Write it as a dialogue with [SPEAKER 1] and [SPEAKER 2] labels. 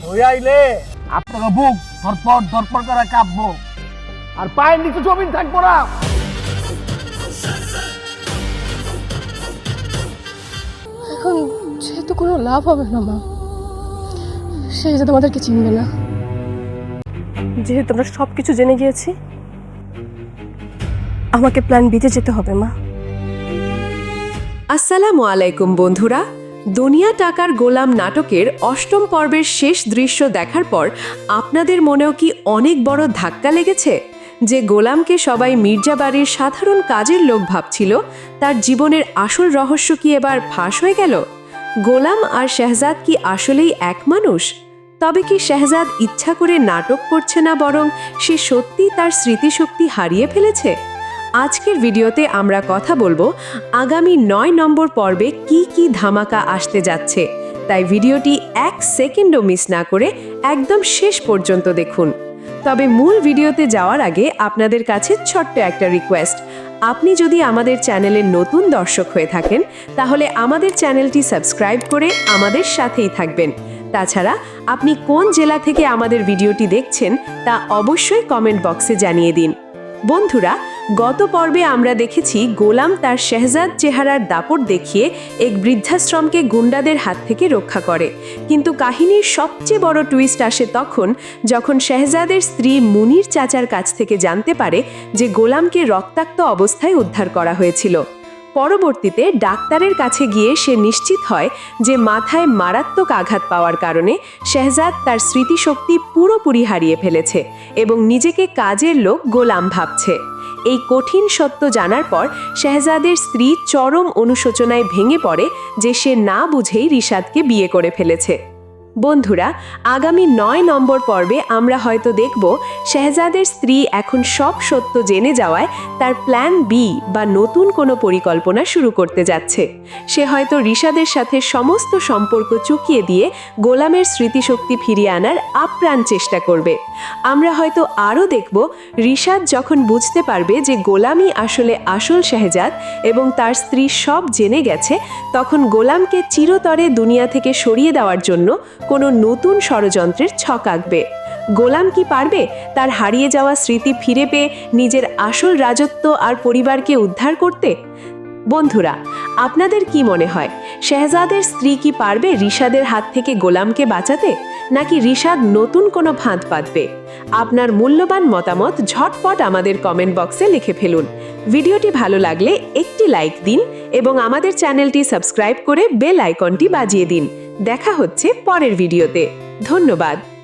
[SPEAKER 1] হয়ে আইলে আপনাকে বুক ধরপড় ধরপড় করে কাঁপবো, আর পায়ের নিচে জমিন থাকবো না।
[SPEAKER 2] এখন যেহেতু কোনো লাভ হবে না মা, সেই যে তোমাদেরকে চিনবে না। যেহেতু আমরা সব কিছু জেনে গিয়েছি, আমাকে প্ল্যান বিতে যেতে হবে মা।
[SPEAKER 3] আসসালামু আলাইকুম বন্ধুরা। দুনিয়া টাকার গোলাম নাটকের ৮ম পর্বের শেষ দৃশ্য দেখার পর আপনাদের মনেও কি অনেক বড় ধাক্কা লেগেছে? যে গোলামকে সবাই মির্জা বাড়ির সাধারণ কাজের লোক ভাবছিল, তার জীবনের আসল রহস্য কি এবার ফাঁস হয়ে গেল? গোলাম আর শেহজাদ কি আসলেই এক মানুষ? তবে কি শেহজাদ ইচ্ছা করে নাটক করছে না, বরং সে সত্যিই তার স্মৃতিশক্তি হারিয়ে ফেলেছে? আজকের ভিডিওতে আমরা কথা বলবো আগামী ৯ নম্বর পর্বে কি কি ধামাকা আসতে যাচ্ছে, তাই ভিডিওটি ১ সেকেন্ডও মিস না করে একদম শেষ পর্যন্ত দেখুন। তবে মূল ভিডিওতে যাওয়ার আগে আপনাদের কাছে ছোট্ট একটা রিকোয়েস্ট, আপনি যদি আমাদের চ্যানেলের নতুন দর্শক হয়ে থাকেন তাহলে আমাদের চ্যানেলটি সাবস্ক্রাইব করে আমাদের সাথেই থাকবেন। তাছাড়া আপনি কোন জেলা থেকে আমাদের ভিডিওটি দেখছেন তা অবশ্যই কমেন্ট বক্সে জানিয়ে দিন। বন্ধুরা, গত পর্বে আমরা দেখেছি গোলাম তার শেহজাদ চেহারার দাপট দেখিয়ে এক বৃদ্ধাশ্রমকে গুন্ডাদের হাত থেকে রক্ষা করে, কিন্তু কাহিনীর সবচেয়ে বড় টুইস্ট আসে তখন যখন শেহজাদের স্ত্রী মুনির চাচার কাছ থেকে জানতে পারে যে গোলামকে রক্তাক্ত অবস্থায় উদ্ধার করা হয়েছিল। পরবর্তীতে ডাক্তারের কাছে গিয়ে সে নিশ্চিত হয় যে মাথায় মারাত্মক আঘাত পাওয়ার কারণে শেহজাদ তার স্মৃতিশক্তি পুরোপুরি হারিয়ে ফেলেছে এবং নিজেকে কাজের লোক গোলাম ভাবছে। এই কঠিন সত্য জানার পর শেহজাদের স্ত্রী চরম অনুশোচনায় ভেঙে পড়ে যে সে না বুঝেই রিশাদকে বিয়ে করে ফেলেছে। বন্ধুরা, আগামী ৯ নম্বর পর্বে আমরা হয়তো দেখব শেহজাদের স্ত্রী এখন সব সত্য জেনে যাওয়ায় তার প্ল্যান বি বা নতুন কোনো পরিকল্পনা শুরু করতে যাচ্ছে। সে হয়তো রিশাদের সাথে সমস্ত সম্পর্ক চুকিয়ে দিয়ে গোলামের স্মৃতিশক্তি ফিরিয়ে আনার আপ্রাণ চেষ্টা করবে। আমরা হয়তো আরও দেখব রিশাদ যখন বুঝতে পারবে যে গোলামই আসলে আসল শেহজাদ এবং তার স্ত্রী সব জেনে গেছে, তখন গোলামকে চিরতরে দুনিয়া থেকে সরিয়ে দেওয়ার জন্য কোনো নতুন ষড়যন্ত্রের ছক আঁকবে। গোলাম কি পারবে তার হারিয়ে যাওয়া স্মৃতি ফিরে পেয়ে নিজের আসল রাজত্ব আর পরিবারকে উদ্ধার করতে? বন্ধুরা, আপনাদের কি মনে হয়, শেহজাদের স্ত্রী কি পারবে রিশাদের হাত থেকে গোলামকে বাঁচাতে, নাকি রিশাদ নতুন কোনো ফাঁদ পাতবে? আপনার মূল্যবান মতামত ঝটপট আমাদের কমেন্ট বক্সে লিখে ফেলুন। ভিডিওটি ভালো লাগলে একটি লাইক দিন এবং আমাদের চ্যানেলটি সাবস্ক্রাইব করে বেল আইকনটি বাজিয়ে দিন। দেখা হচ্ছে পরের ভিডিওতে। ধন্যবাদ।